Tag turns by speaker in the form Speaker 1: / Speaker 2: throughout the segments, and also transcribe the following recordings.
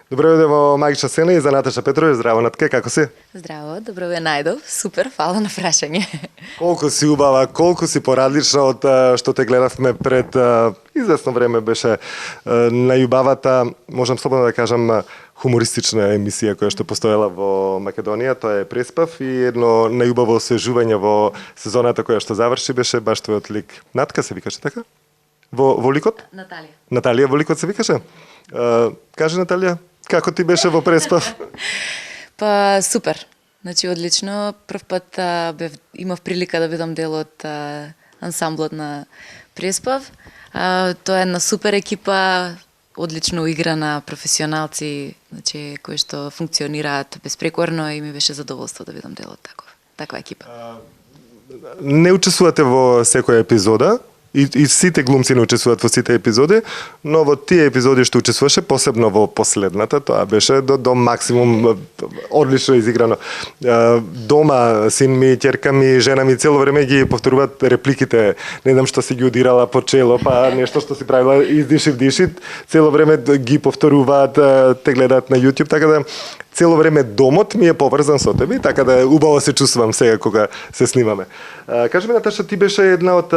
Speaker 1: Добро дојде во Магична сцена и за Наташа Петровиќ. Здраво, Натке, како си?
Speaker 2: Здраво, добро ве најдов. Супер, фала на прашање.
Speaker 1: Колку си убава, колку си поразлична од што те гледавме пред известно време беше најубавата, можам слободно да кажам, хумористична емисија која што постоела во Македонија, тоа е Преспав и едно најубаво освежување во сезоната која што заврши беше баш твојот лик. Натка се викаше така? Во ликот?
Speaker 2: Наталија.
Speaker 1: Наталија во ликот се викаше? Кажи, Наталија, како ти беше во Преспав?
Speaker 2: Па супер. Значи одлично. Прв пат имав прилика да бидам дел од ансамблот на Преспав. Тоа е една супер екипа, одлично играна, професионалци, значи кои што функционираат безпрекорно и ми беше задоволство да бидам дел од таква екипа.
Speaker 1: Не учествувате во секоја епизода, и сите глумци не учествуваат во сите епизоди, но во тие епизоди што учествуваше, посебно во последната, тоа беше до максимум одлично изиграно. Дома, син ми, ќерка ми, жена ми цело време ги повторуваат репликите, не знам што си ги удирала по чело, па нешто што си правила издиши, цело време ги повторуваат, те гледаат на YouTube, така да цело време домот ми е поврзан со тебе, така да убаво се чувствувам сега кога се снимаме. Кажи ми, Наташа, ти беше една од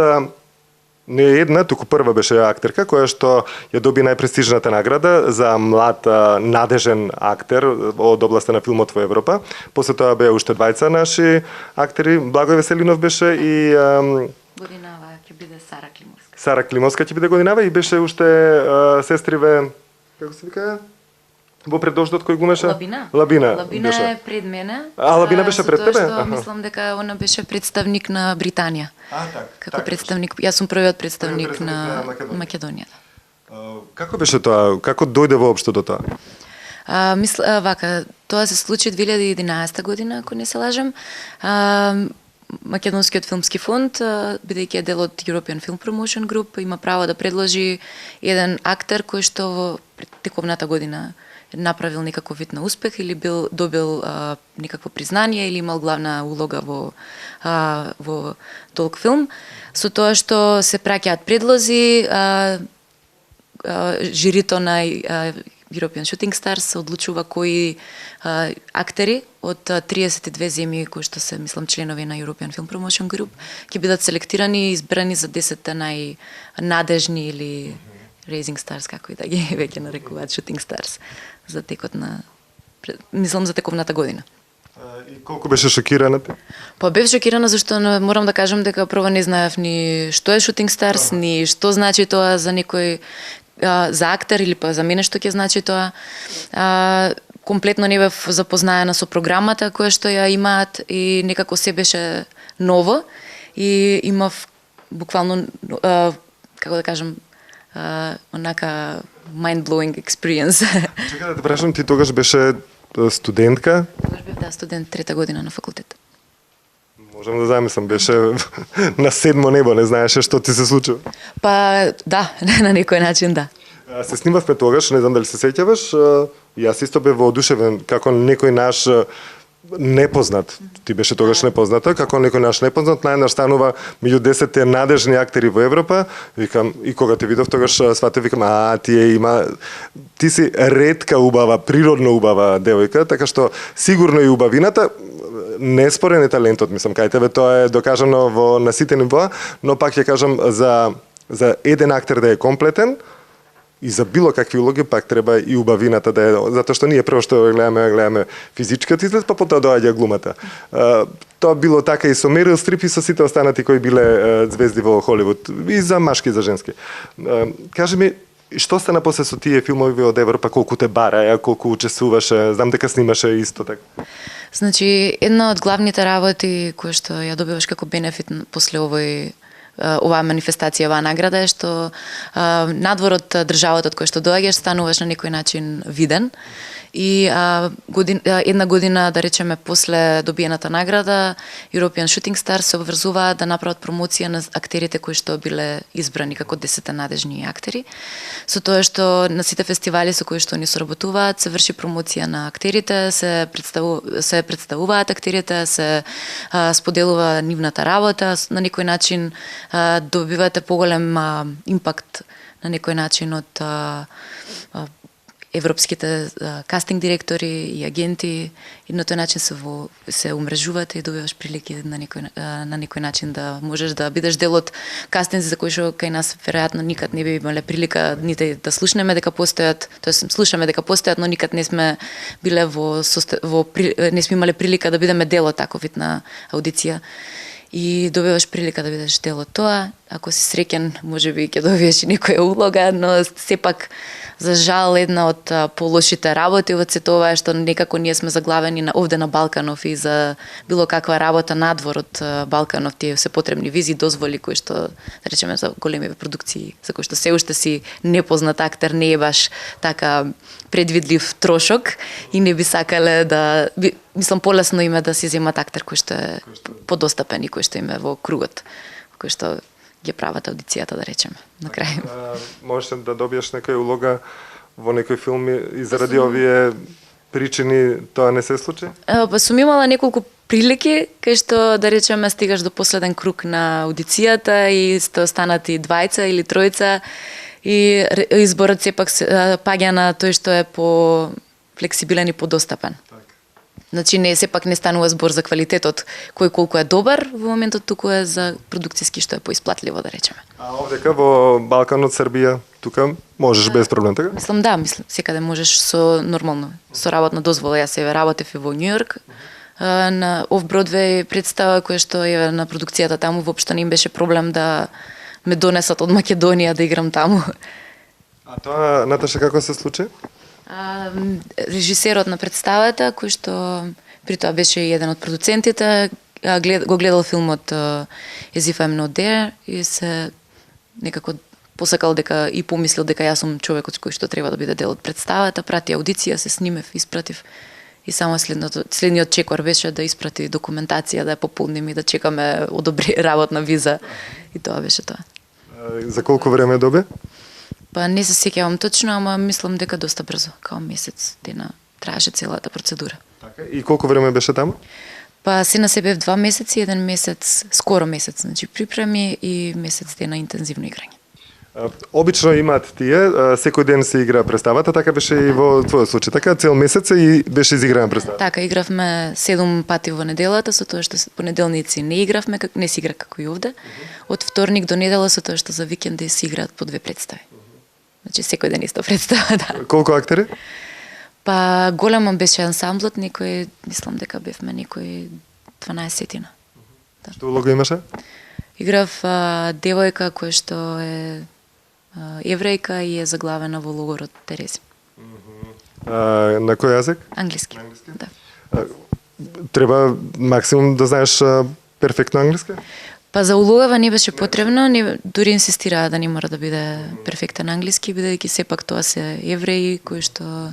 Speaker 1: не една, туку прва беше актерка која што ја доби најпрестижната награда за млад надежен актер од областа на филмот во Европа. После тоа беа уште двајца наши актери, Благој Веселинов беше и
Speaker 2: Годинава ќе биде Сара Климовска.
Speaker 1: Сара Климовска ќе биде годинава и беше уште сестриве, како се вика? Во предождот кој глумеше?
Speaker 2: Лабина.
Speaker 1: Лабина
Speaker 2: беше. Е пред мене.
Speaker 1: Лабина беше пред тебе?
Speaker 2: Што мислам дека она беше представник на Британија.
Speaker 1: Така.
Speaker 2: Како представник, јас сум првиот представник на Македонија.
Speaker 1: Како беше тоа? Како дојде воопшто до тоа?
Speaker 2: Вака, тоа се случи 2011 година, ако не се лажам. Македонскиот филмски фонд, бидејќи е дел од European Film Promotion Group, има право да предложи еден актер кој што во тековната година направил некаков вид на успех или добил некакво признание или имал главна улога во толк филм. Со тоа што се праќаат предлози, жирито на European Shooting Stars се одлучува кои актери од 32 земји кои што се, мислам, членови на European Film Promotion Group ќе бидат селектирани и избрани за 10 најнадежни или Rising Stars, како и да ги веќе нарекуваат Shooting Stars за текот на, мислам, за тековната година.
Speaker 1: И колку беше шокирана ти?
Speaker 2: Па бев шокирана зашто морам да кажам дека прво не знаев ни што е Shooting Stars, ни што значи тоа за некој за актер или па за мене што ќе значи тоа. Комплетно не бев запознаена со програмата која што ја имаат и некако се беше ново и имав буквално како да кажам онака mind-blowing experience.
Speaker 1: Чекай да те прашам, ти тогаш беше студентка?
Speaker 2: Тогаш бев студент трета година на факултет.
Speaker 1: Можам да замислам, беше на седмо небо, не знаеше што ти се случува.
Speaker 2: Па да, на некој начин да.
Speaker 1: Се снимавме тогаш, не знам дали се сеќаваш, јас исто бев воодушевен како некој наш непознат, ти беше тогаш непозната, како некој наш непознат, најнаш станува меѓу 10 надежни актери во Европа, викам, и кога те видов тогаш сватев, викам, ти си ретка убава, природно убава девојка, така што сигурно и убавината, неспорен е талентот, мислам, кај тебе тоа е докажано во на сите нивоа, но пак ќе кажам за еден актер да е комплетен, и за било какви улоги пак треба и убавината да е, затоа што ние прво што гледаме физичкиот изглед, па потоа доаѓа глумата. Тоа било така и со Мерил Стрип и со сите останати кои биле звезди во Холивуд, и за машки и за женски. Кажи ми, што стана после со тие филмови од Европа, колку те бараја, колку учествуваше, знам дека снимаше исто така.
Speaker 2: Значи, една од главните работи кои што ја добиваш како бенефит после оваа манифестација, оваа награда е што надвор од државата од која што доаѓаш стануваш на некој начин виден и една година, да речеме, после добиената награда European Shooting Stars се обврзуваат да направат промоција на актерите кои што биле избрани како 10 надежни актери. Со тоа што на сите фестивали со кои што ни соработуваат се врши промоција на актерите, се представуваат актерите, се споделува нивната работа, на некој начин добивате поголем импакт на некој начин од европските кастинг директори и агенти и на тој начин се умрежувате и добиваш прилики на некој начин да можеш да бидеш дел од кастинзи за кои што кај нас веројатно никад не би имале прилика нити да слушнеме дека постојат, тоест слушаме дека постојат, но никад не сме биле не сме имале прилика да бидеме дел од таков вид на аудиција. И добиваш прилика да бидеш дел од тоа. Ако си среќен, можеби ќе добиеш и некоја улога, но сепак за жал една од полошите работи во сето ова е што некако ние сме заглавени овде на Балканов и за било каква работа надвор од Балканов тие се потребни визи, дозволи кои што да речеме за големи продукции, за кои што се уште си непознат актер, не е баш така предвидлив трошок и не би сакале да мислам полесно име да си земат актер кој што е подостапен и кој што име во кругот, кој што ги прават аудицијата, да речеме, на крај.
Speaker 1: Можеш да добиеш некоја улога во некој филм и заради овие причини тоа не се случи?
Speaker 2: Па сум имала неколку прилики кај што да речеме стигаш до последен круг на аудицијата и сте останати двајца или тројца и изборот сепак паѓа на тој што е по флексибилен и подостапен. Значи сепак не станува збор за квалитетот кој колку е добар во моментот, туку е за продукцијски што е поисплатливо, да речеме.
Speaker 1: А овдека во Балканот, Србија, тука можеш без проблем, така?
Speaker 2: Мислам секаде можеш со нормално, со работна дозвола. Јас се работев и во Њујорк, на Оф-Бродвеј представа која што е на продукцијата таму, воопшто не им беше проблем да ме донесат од Македонија да играм таму.
Speaker 1: А тоа, Наташа, како се случи?
Speaker 2: Режисерот на представата, кој што при тоа беше еден од продуцентите, го гледал филмот As If I'm Not There и се некако посакал дека и помислил дека јас сум човекот кој што треба да биде дел од представата, прати аудиција, се снимев, испратив и само следниот чекор беше да испрати документација, да ја пополним и да чекаме работна виза и тоа беше тоа.
Speaker 1: За колку време доби?
Speaker 2: Па не се сеќавам точно, ама мислам дека доста брзо, као месец дена траеше целата процедура.
Speaker 1: Така. И колку време беше таму?
Speaker 2: Па се на себе 2 месеци, 1 месец, скоро месец, значи припреми и месец дена интензивно играње.
Speaker 1: Обично имаат тие, секој ден се игра представата, така беше и во твојот случај, така цел месец и беше изиграна представата.
Speaker 2: Така, игравме 7 пати во неделата, со тоа што понеделници не игравме, не се игра како и овде. Од вторник до недела со тоа што за викенди се играат по 2 представи. Значи секој ден исто представа, да.
Speaker 1: Колку актери?
Speaker 2: Па големо беше ансамблот, мислам дека бевме некои 12-тина.
Speaker 1: Да. Што улога имаше?
Speaker 2: Играв девојка која што е еврејка и е заглавена во логорот Терези.
Speaker 1: На кој јазик?
Speaker 2: Англиски. Да.
Speaker 1: Треба максимум да знаеш перфектно англиски?
Speaker 2: Па за улогава не беше потребно, дури инсистираа да не мора да биде перфектен англиски, бидејќи сепак тоа се евреи кои што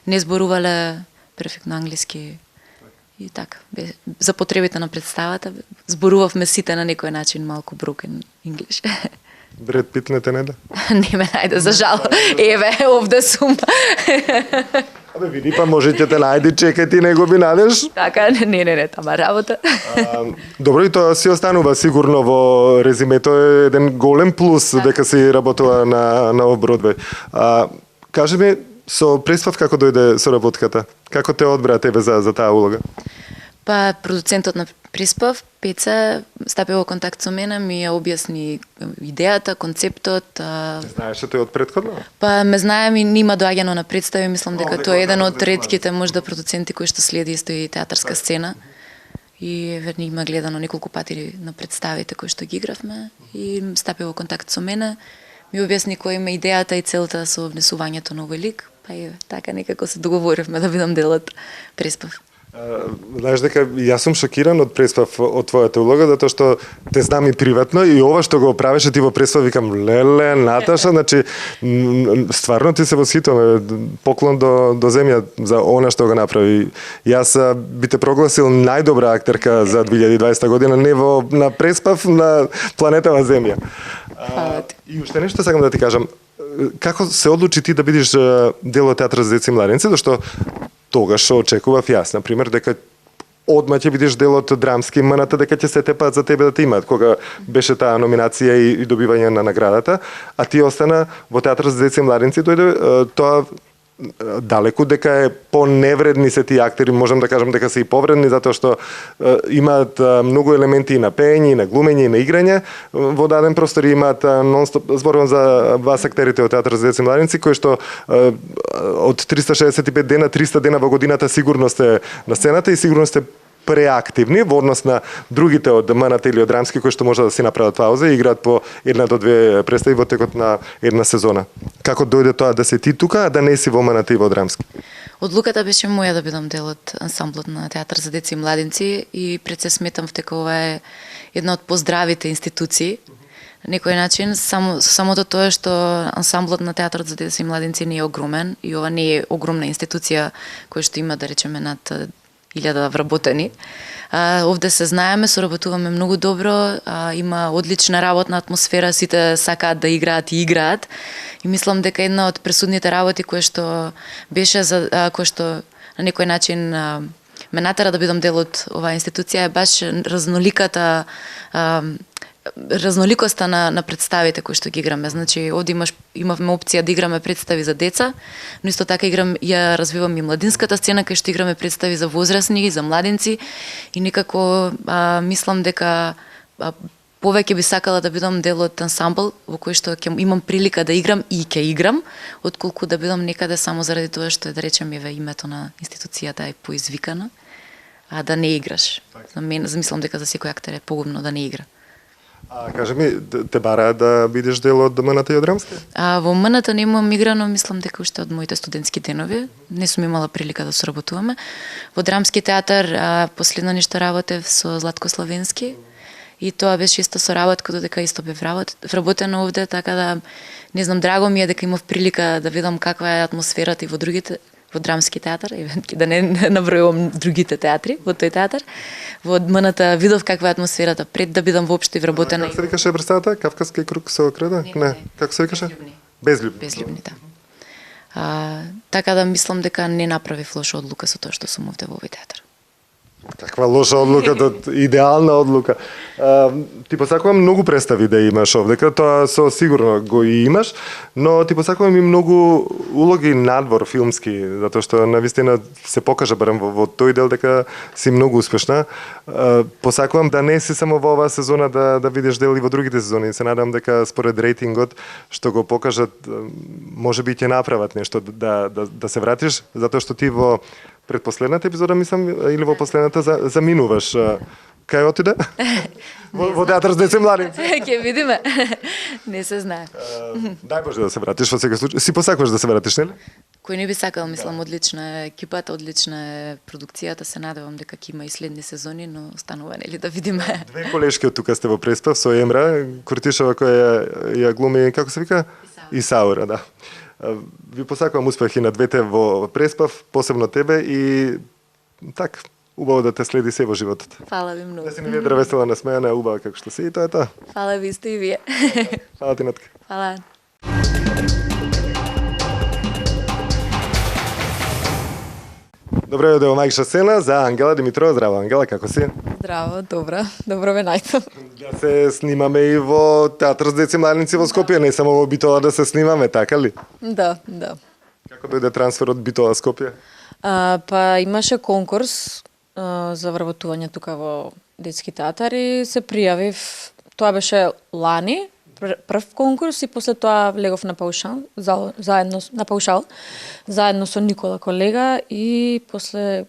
Speaker 2: не зборувале перфектно англиски. И така, за потребите на представата зборувавме сите на некој начин малку broken English.
Speaker 1: Бред Пит не те не да?
Speaker 2: Не ме најде, за жал. Еве, овде сум.
Speaker 1: Абе, види, па може ќе те најди, чекај ти не го би најдеш.
Speaker 2: Така, не, тама работа.
Speaker 1: Добро, и тоа си останува сигурно во резимето, е еден голем плюс дека си работува на Оф-Бродвеј. Кажи ми, со Преспав како дојде соработката? Како те одбра тебе за таа улога?
Speaker 2: Па продуцентот на Преспав, Пеца, стапи во контакт со мене, ми ја објасни идејата, концептот.
Speaker 1: Знаеше тој од претходно?
Speaker 2: Па ме знае, ми нима доаѓано на представи, мислам дека тој е еден од ретките можда продуценти кои што следи исто и театарска сцена. И верни има гледано неколку пати на представите кои што ги игравме и стапи во контакт со мене, ми објасни која има идејата и целта со внесувањето на овој лик, па и така некако се договоривме да бидам дел од Преспав.
Speaker 1: Знаеш дека јас сум шокиран од Преспав од твојата улога, затоа што те знам и приватно и ова што го правеше ти во Преспав, викам, леле, Наташа, значи стварно ти се восхитуваме, поклон до земја за она што го направи. Јас би те прогласил најдобра актерка за 2020 година, не на Преспав, на планетава Земја. И уште нешто сакам да ти кажам. Како се одлучи ти да бидеш дел од театар за деца и младенци, зашто тогаш очекував јас, например, дека одма ќе бидеш дел од драмски иманата, дека ќе се тепаат за тебе да те имаат, кога беше таа номинација и добивање на наградата, а ти остана во театар за деца и младенци, дојде тоа далеку дека е поневредни се тие актери, можам да кажам дека се и повредни затоа што имаат многу елементи и на пеење, и на глумење, и на играње во даден простор, и имаат нонстоп, зборувам за вас актерите од театар за деца и младенци, кои што од 365 дена, 300 дена во годината сигурно сте на сцената и сигурно сте преактивни во однос на другите од МНТ или од Драмски кои што може да си направат пауза и играат по 1 до 2 представи во текот на една сезона. Како дојде тоа да се ти тука, а да не си во МНТ и во Драмски?
Speaker 2: Одлуката беше моја да бидам дел од ансамблот на театар за деца и младенци и пред се сметам дека ова е една од поздравите институции. На некој начин, со самото тоа што ансамблот на театарот за деца и младенци не е огромен и ова не е огромна институција која што има, да речеме, над 1000 вработени. Овде се знаеме, соработуваме многу добро, има одлична работна атмосфера, сите сакаат да играат и играат. И мислам дека една од пресудните работи која што беше која што на некој начин ме натера да бидам дел од оваа институција е баш разноликоста на представите кои што ги играме. Значи, овде имавме опција да играме представи за деца, но исто така ја развивам и младинската сцена, кај што играме представи за возрастни, за младенци и некако мислам дека повеќе би сакала да бидам дел од ансамбл во кој што ќе имам прилика да играм и ќе играм, отколку да бидам некаде само заради тоа што е, да речем, името на институцијата е поизвикано, а да не играш. За мен, мислам дека за секој актер е погубно да не игра.
Speaker 1: Кажи ми, те бараа да бидеш дел од МНТ и од Драмски?
Speaker 2: Во МНТ немам играно, мислам дека уште од моите студентски денови. Не сум имала прилика да соработуваме. Во Драмски театар последно нешто работев со Златко Славенски и тоа беше исто соработка, додека исто бев вработена овде, така да не знам, драго ми е дека имав прилика да видам каква е атмосферата и во Драмски театар, да не набројувам другите театри, во тој театар. Во МНТ видов каква е атмосферата пред да бидам воопшто и вработена.
Speaker 1: Како се викаше представата? Кавказски круг со креда? Не. Како се викаше? Безљубни.
Speaker 2: Безљубни, да. Така да мислам дека не направив лоша одлука со тоа што сум овде во овој театар.
Speaker 1: Каква лоша одлука, идеална одлука. Ти посакувам многу представи да имаш овдека, тоа со сигурно го и имаш, но ти посакувам и многу улоги надвор филмски, затоа што навистина се покажа барем во тој дел дека си многу успешна. Посакувам да не си само во оваа сезона да видиш дел и во другите сезони. Се надам дека според рейтингот што го покажат, можеби ќе направат нешто да се вратиш, затоа што ти во предпоследната епизода, мислам, или во последната заминуваш. Кај отиде? Во театар за деца и младенци.
Speaker 2: Ќе видиме. Не се знае.
Speaker 1: Дај Боже да се вратиш во секој случај. Си посакуваш да се вратиш, нели?
Speaker 2: Кој не би сакал, мислам, одлична е екипата, одлична е продукцијата, се надевам дека ќе има и следни сезони, но останува нели да видиме.
Speaker 1: Две колешки од тука сте во преспав со Емра Куртишева која ја глуми, како се вика? Исаура, да. Ви посакувам успехи на двете во преспав, посебно тебе и так, убаво да те следи се во животот.
Speaker 2: Фала ви многу.
Speaker 1: Да си ни ведра весела насмејана, убава како што си и тоа е тоа.
Speaker 2: Фала ви сте и вие.
Speaker 1: Фала ти, Натка.
Speaker 2: Фала.
Speaker 1: Добре дојде во Мајкша сцена за Ангела Димитрова. Здраво, Ангела, како си?
Speaker 3: Здраво, добро ве најдов.
Speaker 1: Да се снимаме и во театар за деца и младенци во Скопје, не само во Битола да се снимаме, така ли?
Speaker 3: Да.
Speaker 1: Како дојде трансфер од Битола Скопје?
Speaker 3: Па имаше конкурс за вработување тука во детски театар и се пријавив. Тоа беше лани, прв конкурс и после тоа влегов на паушал, заедно со Никола колега и после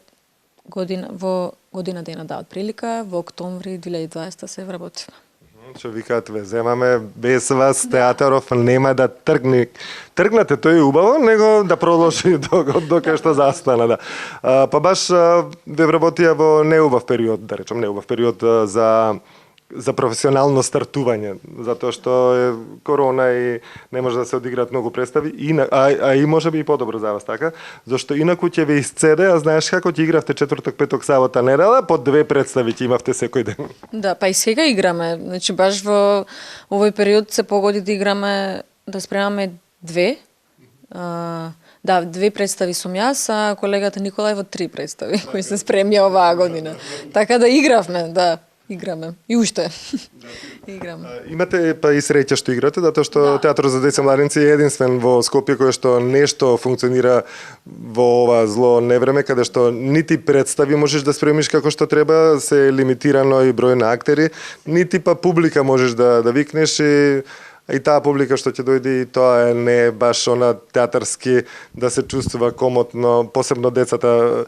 Speaker 3: година дена од прилика во октомври 2020 се вработивме.
Speaker 1: Што викаат, ве земаме, без вас театаров нема да тргне. Тргнате тој е убаво, него да продолжи до кај што застана, да. Па баш ве вработија во неубав период, да речем, неубав период за професионално стартување, затоа што е корона и не може да се одиграат многу представи, а и може би и подобро за вас, така? Зашто инаку ќе ве исцеде, а знаеш како ќе игравте четврток, петок, сабота, недела, по 2 представи ќе имавте секој ден.
Speaker 3: Да, па и сега играме. Значи баш во овој период се погоди да играме, да спремаме 2. Да, 2 представи сум јас, а колегата Николај во 3 представи кои се спремја оваа година. Така да игравме, да. играме. И уште. Играме.
Speaker 1: Имате па и среќа што играте, затоа што театарот за деца младинци е единствен во Скопје кој што нешто функционира во ова зло невреме, каде што нити представи можеш да спремиш како што треба, се лимитирано и број на актери, нити па публика можеш да викнеш и таа публика што ќе дојде и тоа не е баш она театарски да се чувствува комотно, посебно децата.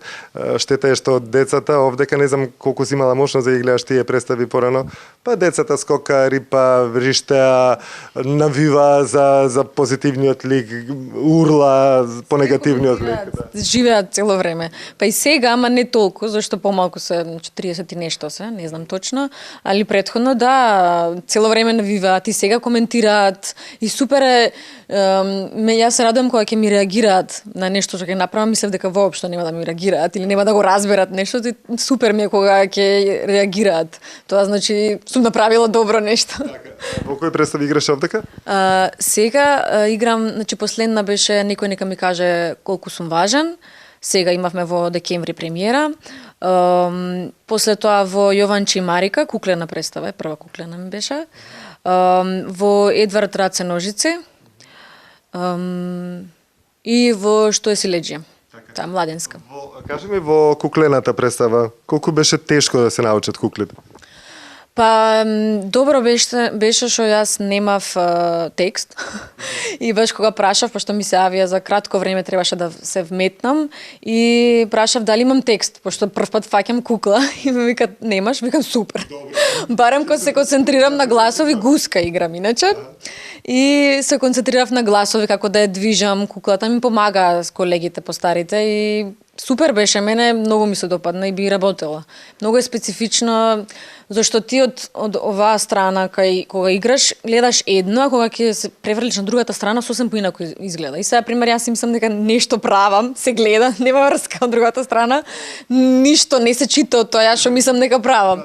Speaker 1: Штета е што децата, овдека не знам колку си имала можност да ги гледаш тие представи порано, па децата скокари, па вриштеа, навива за позитивниот лик, урла по негативниот лик. Да.
Speaker 3: Живеат цело време. Па и сега, ама не толку, зашто помалку се, 40 и нешто се, не знам точно, али претходно да, цело време навиваат и сега коментираат и супер е, јас се радувам кога ќе ми реагираат на нешто што ќе направам, мислев дека воопшто нема да ми реагираат или нема да го разберат нешто, супер ми е кога ќе реагираат. Тоа значи сум направила добро нешто.
Speaker 1: Во кој представи играш овдека?
Speaker 3: Сега играм, значи последна беше некој нека ми каже колку сум важен. Сега имавме во декември премиера. После тоа во Јованчи и Марика, куклена представа, прва куклена ми беше. Во Едвард Раце ножице. И во Што е силеџија. Таа младенска.
Speaker 1: Кажи ми во куклената представа, колку беше тешко да се научат куклите?
Speaker 3: Па, добро беше што јас немав текст и баш кога прашав, пошто ми се авија за кратко време требаше да се вметнам и прашав дали имам текст, пошто прв пат фаќам кукла и ме викат немаш, викам супер. Барем кога се концентрирам на гласови, гуска играм иначе. И се концентрирав на гласови, како да ја движам, куклата ми помага с колегите постарите и супер беше, мене многу ми се допадна и би работела. Многу е специфично, зашто ти од оваа страна, кога играш, гледаш едно, а кога ќе се преврлиш на другата страна, сосем поинако изгледа. И сега, пример, јас мислам дека нешто правам, се гледа, нема врска од другата страна, ништо не се чита од тоа, јас што мислам дека правам.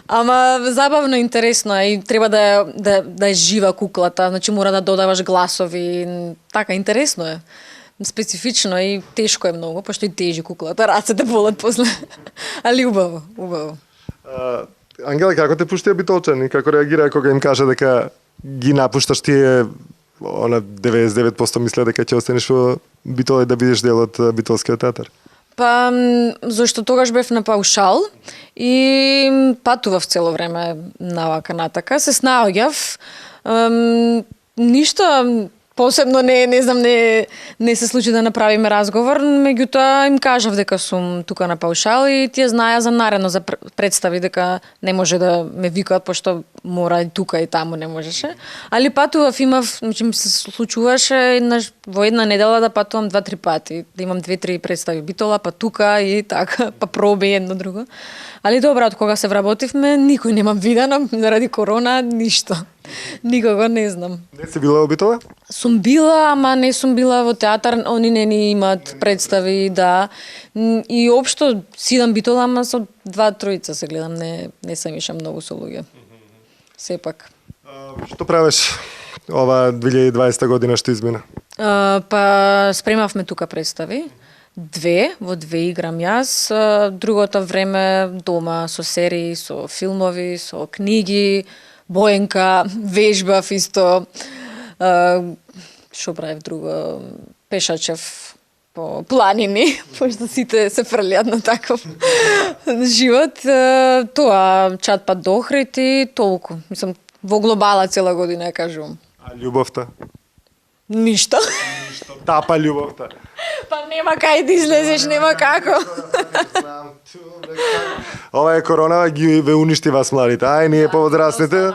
Speaker 3: Ама забавно, интересно и треба да е жива куклата, значи мора да додаваш гласови, така интересно е. Специфично и тешко е многу, пошто и тежи куклата, рацете болат после. Али убаво, убаво.
Speaker 1: Ангела, како те пуштија битолчани? Како реагира кога им кажа дека ги напушташ тие, она 99% мислеа дека ќе останеш во Битола и да бидеш дел од битолскиот театар?
Speaker 3: Па, зашто тогаш бев на паушал и патував цело време навака натака, се снаоѓав. Ништо посебно не знам, не се случи да направиме разговор, меѓутоа им кажав дека сум тука на паушал и тие знаеа за наредно за представи дека не може да ме викаат пошто мора и тука и таму не можеше. Али патував, имав, значи ми се случуваше во една недела да патувам 2-3 пати, да имам 2-3 представи Битола, па тука и така, па проби едно друго. Али добра, од кога се вработивме, никој немам видено заради корона, ништо. Никого не знам.
Speaker 1: Не си била во Битола?
Speaker 3: Сум била, ама не сум била во театар, они не ни имаат представи, да. И општо сидам Битола, ама со 2-3 се гледам, не сам иша многу со луѓе. Сепак.
Speaker 1: Што правиш ова 2020 година што измина?
Speaker 3: Па спремавме тука представи. Во две играм јас, другото време дома со серии, со филмови, со книги, боенка, вежбав исто. Шо правев друго? Пешачев по планини, пошто сите се фрлиат на таков живот. Тоа, чат-пат до Охрид и толку. Мислам, во глобала цела година, ја кажувам.
Speaker 1: А љубовта?
Speaker 3: Ништо.
Speaker 1: Тапа љубовта.
Speaker 3: Па нема кај да излезеш, нема како.
Speaker 1: Ова е корона ги ве уништи вас младите. Ај, ние повозрастните.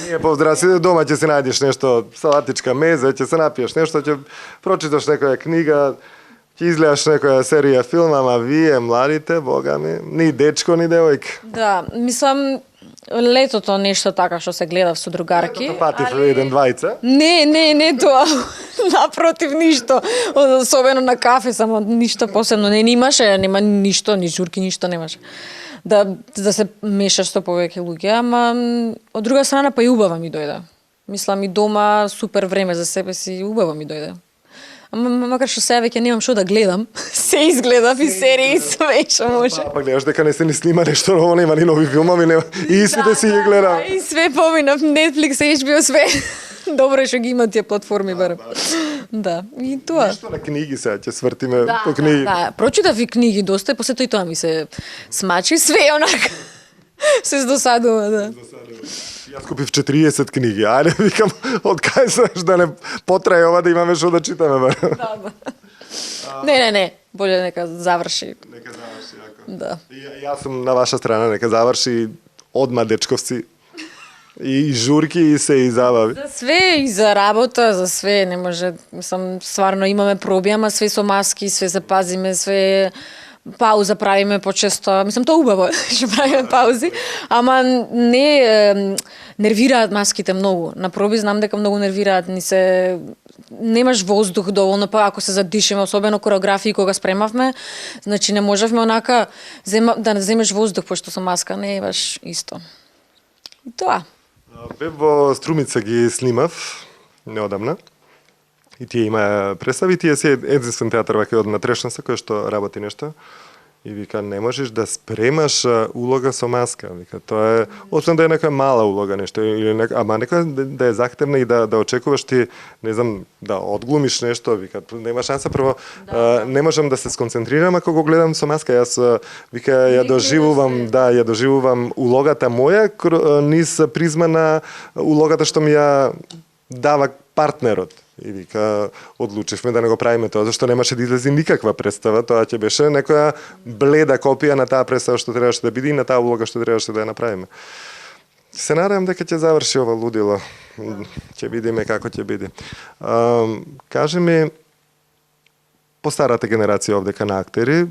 Speaker 1: Ние повозрастните дома ќе се најдеш нешто, салатичка меза, ќе се напиеш нешто, ќе прочиташ некоја книга, ќе изгледаш некоја серија филм, ама вие младите, бога ми, ни дечко, ни девојка.
Speaker 3: Да, мислам, летото нешто така што се гледав со другарки.
Speaker 1: Летото патив еден двајца.
Speaker 3: Не тоа. Напротив, ништо. Особено на кафе, само ништо посебно не имаше, нема ништо, ни журки, ништо немаше. Да се мешаш со повеќе луѓе, ама од друга страна па и убава ми дојде. Мислам и дома супер време за себе си, убаво ми дојде. Макар што сега веќе немам што да гледам, се изгледав и серии, све што може.
Speaker 1: Па гледаш дека не се ни снима нешто ново, нема ни нови филмови, нема. И сите си ги гледам.
Speaker 3: И све поминав, Netflix, HBO, све. Добро што ги има тие платформи барем. Да, и тоа.
Speaker 1: Ништо на книги сега ќе свртиме по книги.
Speaker 3: Да, прочитав и книги доста, после тоа ми се смачи све онака. Се здосадува, да.
Speaker 1: Јас купив 40 книги. Ајде, викам, од кај знаеш да не потрае ова да имаме што да читаме, бе.
Speaker 3: Да. Не, боле нека заврши.
Speaker 1: Нека заврши, јако.
Speaker 3: Да.
Speaker 1: Јас сум на ваша страна, нека заврши одма дечковци. И журки и се и забави.
Speaker 3: За све и за работа, за све не може, мислам, стварно имаме проби, ама све со маски, све се пазиме, све пауза правиме почесто. Мислам, тоа убаво што правиме паузи, ама не нервираат маските многу. На проби знам дека многу нервираат, немаш воздух доволно, па ако се задишиме, особено кореографии кога спремавме, значи не можевме онака да не земеш воздух, пошто со маска не е баш исто. И тоа.
Speaker 1: Бев во Струмица ги снимав неодамна. И тие има представи, тие се единствен театар вака од Натрешноса кој што работи нешто. И вика, не можеш да спремаш улога со маска. Вика, тоа е, освен да е нека мала улога нешто, или ама нека да е захтевна и да очекуваш ти, не знам, да одглумиш нешто, вика, нема шанса прво, не можам да се сконцентрирам ако го гледам со маска. Јас, вика, ја доживувам улогата моја низ призма на улогата што ми ја дава партнерот. И вика, одлучивме да не го правиме тоа, зашто немаше да излези никаква представа, тоа ќе беше некоја бледа копија на таа представа што требаше да биде и на таа улога што требаше да ја направиме. Се надевам дека ќе заврши ова лудило. Ќе видиме како ќе биде. Кажи ми, постарата генерација овдека на актери,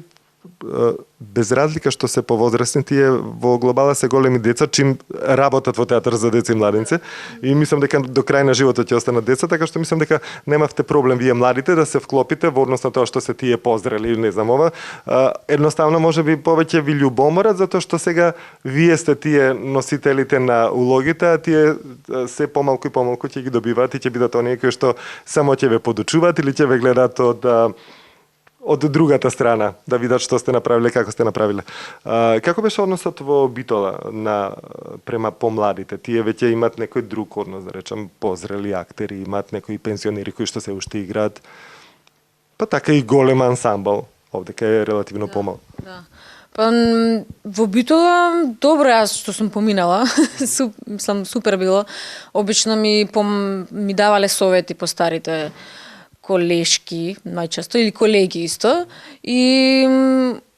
Speaker 1: без разлика што се повозрастни, тие во глобала се големи деца, чим работат во театар за деца и младинци. И мислам дека до крај на животот ќе останат деца, така што мислам дека немавте проблем вие младите да се вклопите во однос на тоа што се тие позрели, не знам ова. Едноставно може би повеќе ви љубоморат, затоа што сега вие сте тие носителите на улогите, а тие се помалку и помалку ќе ги добиваат и ќе бидат оние кои што само ќе ве подучуваат или ќе ве гледаат од другата страна, да видат што сте направиле, како сте направиле. Како беше односот во Битола према помладите? Тие веќе имат некој друг однос, да речем, позрели актери, имат некои пензионери кои што се уште играат. Па така и голем ансамбл, овдека е релативно помал.
Speaker 3: Да. Па во Битола, добро, јас што сум поминала, супер било. Обично ми давале совети по старите колешки, најчесто, или колеги исто. И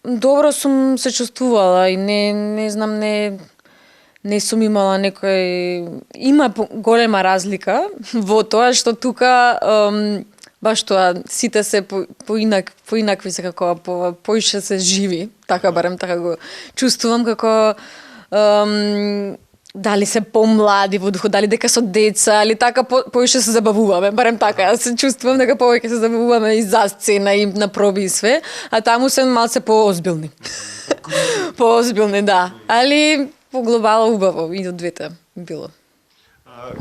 Speaker 3: добро сум се чувствувала и не знам, не сум имала некој... Има голема разлика во тоа што тука баш тоа, сите се поинакви се како поише се живи, така барем така го чувствувам како дали се помлади во духот, дали дека со деца, или така поише се забавуваме, барем така, јас се чувствувам дека повеќе се забавуваме и за сцена и на проби и све, а таму се малце поозбилни. Поозбилни, да. Али по глобала убаво, и од двете било.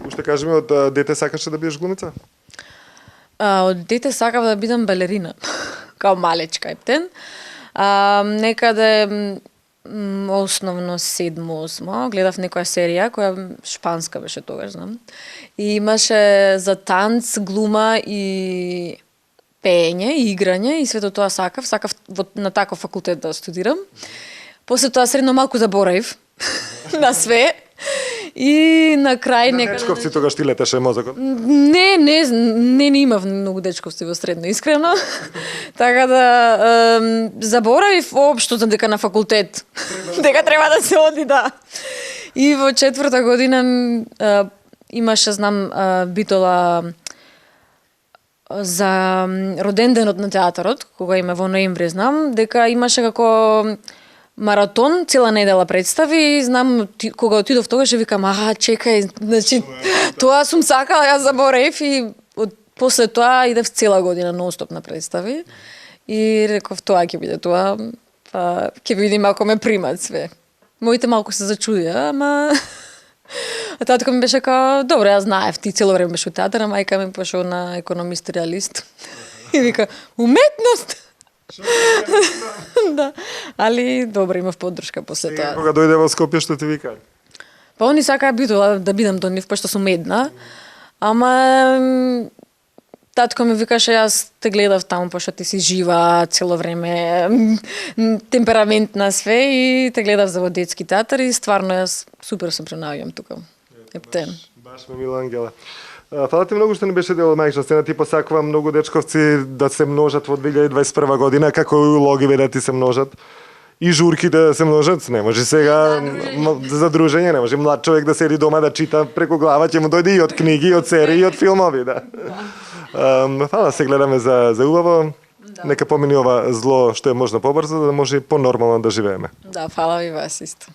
Speaker 1: Уште кажи ми, од дете сакаше да бидеш глумица?
Speaker 3: Од дете сакав да бидам балерина, као малечка ептен. Некаде основно 7-8 гледав некоја серија која шпанска беше тогаш, знам. И имаше за танц, глума и пеење и играње и свето тоа сакав на таков факултет да студирам. После тоа средно малку заборавив на све. И на крај
Speaker 1: некаде... На дечковци тогаш ти летеше мозокот?
Speaker 3: Не имав многу дечковци во средно, искрено. Така да заборавив воопшто за дека на факултет. Дека треба да се оди, да. И во 4-та година имаше, знам, Битола за роденденот на театарот, кога има во ноември, знам, дека имаше како маратон, цела недела представи и знам, кога отидов тогаш, викам, чекај, значи, тоа сум сакала, јас заборавив и после тоа идев цела година нон-стоп на представи и реков, тоа ќе биде тоа, па ќе видим ако ме примат све. Моите малку се зачудија, ама... А татко ми беше као, добро, јас знаев, ти цело време беше у театар, а мајка ми пошол на економист-реалист. И вика, уметност! Да, али добро, имав поддршка после
Speaker 1: Сега,
Speaker 3: тоа.
Speaker 1: кога дојде во Скопје, што ти вика?
Speaker 3: Па они сакаа да бидам до нив, пошто сум една. Ама татко ми викаше, јас те гледав таму, пошто ти си жива цело време, темпераментна све и те гледав за во детски театар и стварно јас супер се пренаоѓам тука. Ептен.
Speaker 1: Баш ме мила Ангела. Фала ти многу што не беше дел од мајчина сцена. Ти посакувам многу дечковци да се множат во 2021 година, како и улоги да ти се множат. И журки да се множат, не може сега за дружење, не може млад човек да седи дома да чита преку глава, ќе му дојде и од книги, и од серии, и од филмови, да. Фала, се гледаме за убаво. Нека помини ова зло што е можно побрзо, да може и по-нормално да живееме.
Speaker 3: Да, фала ви вас исто.